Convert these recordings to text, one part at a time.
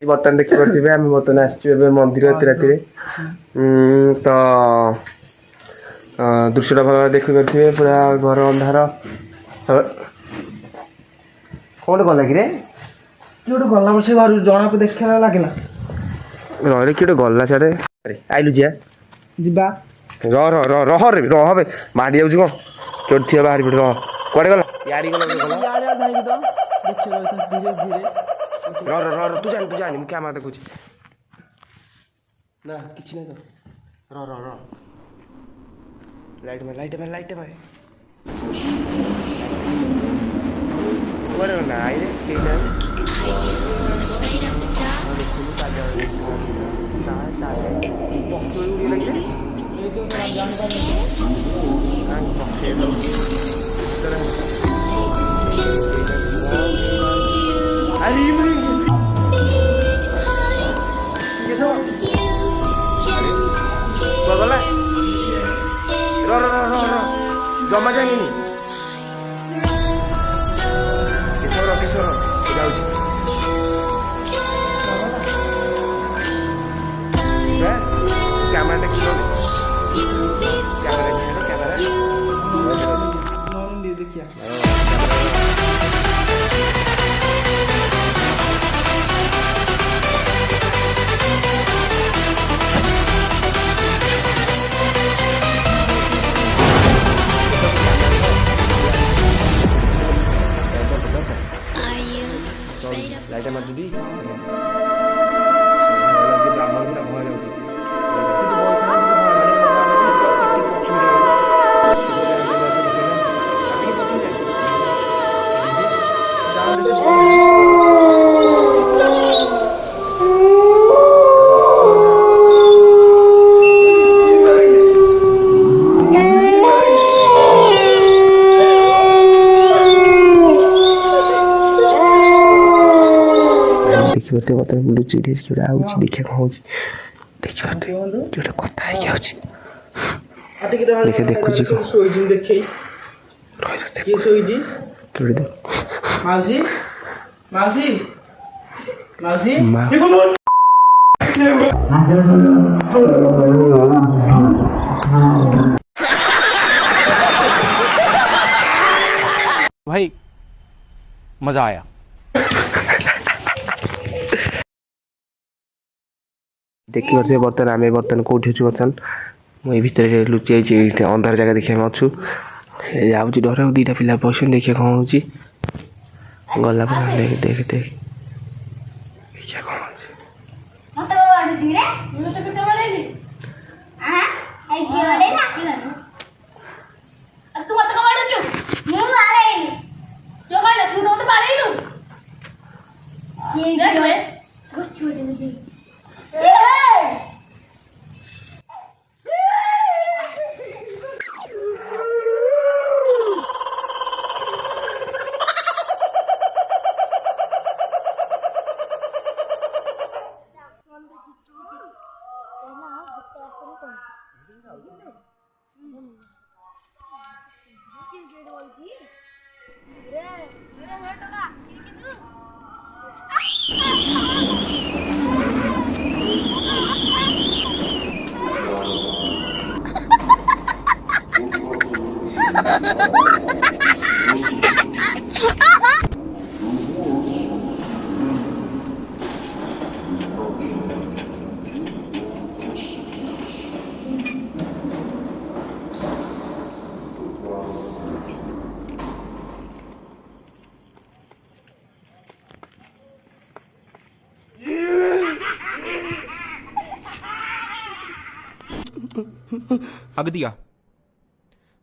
बर्तन देखि पारथिबे हम बर्तन आछी एबे मंदिर राति तो दृश्यटा भल देखि पारथिबे पूरा घर अंधार कोन गला कि रे किउट गला बसे घर जना को देखला लागला रे किउट गला छाड़े अरे आइलु जिया जिबा रह बे माडी जाउछ को किउट थिया बाहर बिड़ रह कोडे गला याडी गला याडी धाई दो देखियो धीरे धीरे र तू जानी मैं कैमरा देखुची ना किछ नै तो र लाइट में कोडे ना आइ रे केना जमा जाएंगे किशोर कैमरा देखिए लाइट मत दी देखिए मतलब ब्लू सीरीज की आउची देखिए कहूची देखिए जोटा कथा है आउची देखे देखु जी को सोईजी देखै ये सोईजी तोड़ दे माजी भाई मजा आया देखि परछे बर्तन आमे बर्तन कोठी छु बर्तन मई भीतर लुचि आइछि अंधार जगह देखि हम अछु से जाउछि डर दीटा पिला बसन देखि कोन होछि गला पर देख क्या कोन होछि मत बाड़ दी रे मु तो किते बड़ेली आ आई के बड़े ना तू मत बाड़ छु मु मारे जो कहले तू तो बाड़ेलु ये गए कुछ छोड़ दे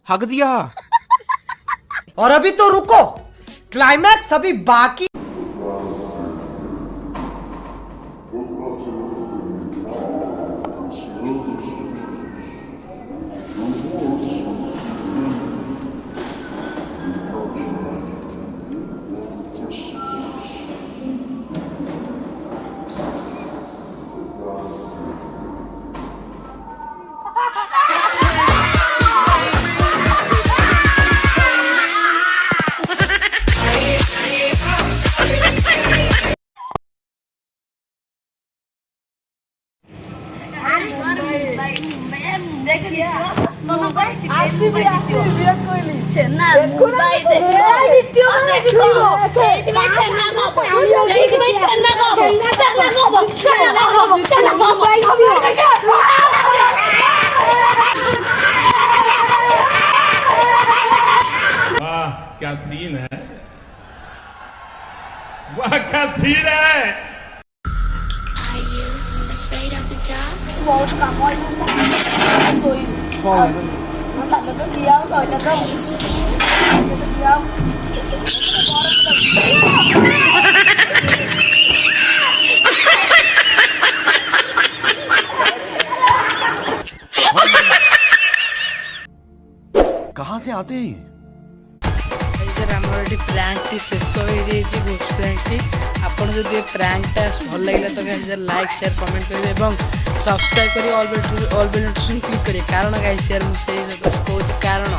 हक दिया और अभी तो रुको क्लाइमैक्स अभी बाकी ଛେନା ମୁବାଇ ଦେଖ ସେଇଥିପାଇଁ ଛେନା କବ ସେଇଥିପାଇଁ ଛେନା କବ ଛେନା କବ ଛେନା କବ ଛେନା କବ वाह क्या सीन है वाह क्या सीन है ବହୁତ କାମ ଶୋଇବୁ ତାହେଲେ ତ ଦିଆ ଆଉ ଶୋଇଲେ ତ ଦିଆ कहां से आते हैं आमर ये प्रांकटी शेष हो घोष प्रांकटी आपड़ जब प्रांकटा भल लगे तो गाइस लाइक शेयर कमेंट करेंगे और सब्सक्राइब कर ऑल बेल नोटिफिकेशन क्लिक करेंगे कारण गाइस यार मुझे कहूँ कारण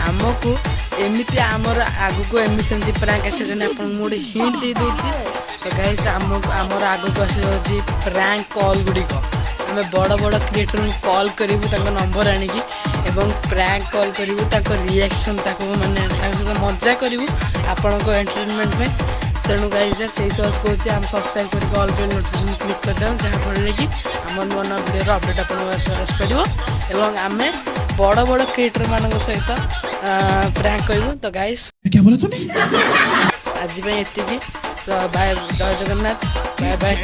आमको एमती आमर आग को एमती सेमती प्रांक आसे गोटे हिंट दे दूसरी तो गाइस आमर आग को आस प्रांक कॉल गुड़िक आम बड़ बड़ क्रिएटर कॉल करूँ नंबर आणिकी एवं प्रैंक कॉल करूँ रिएक्शन माने मजा करूँ आपण को एंटरटेनमेंट में तेणु गाइस से सस कहूँ आम सब्सक्राइब करके ऑल बेल नोटिफिकेशन क्लिक कर दें जहाँफल कि आम नुआ नुआ वीडियो अपडेट आप पड़ो एवं आम बड़ बड़ क्रिएटर मान सहित प्रैंक करूँ तो गाइस क्या बोला तूने आज ये बाय जय जगन्नाथ बाय बाय